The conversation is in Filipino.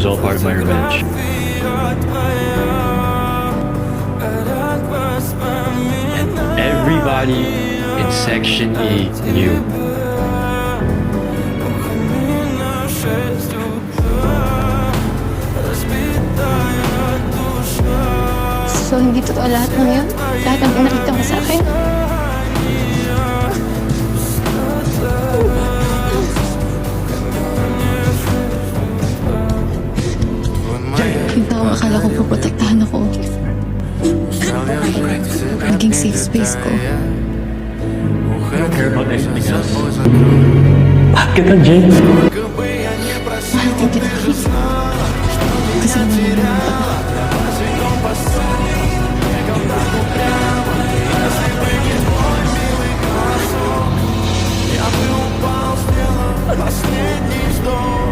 was all part of my revenge. And everybody in Section E knew. So, hindi totoo lahat ng yun? Lahat ng pinakita mo sa akin? Yung taong akala ko poprotektahan ako. Naging safe space ko. I don't care about anything else. Bakit kita, Jen? Mahal din kita. Kasi naman naman Последний вздох.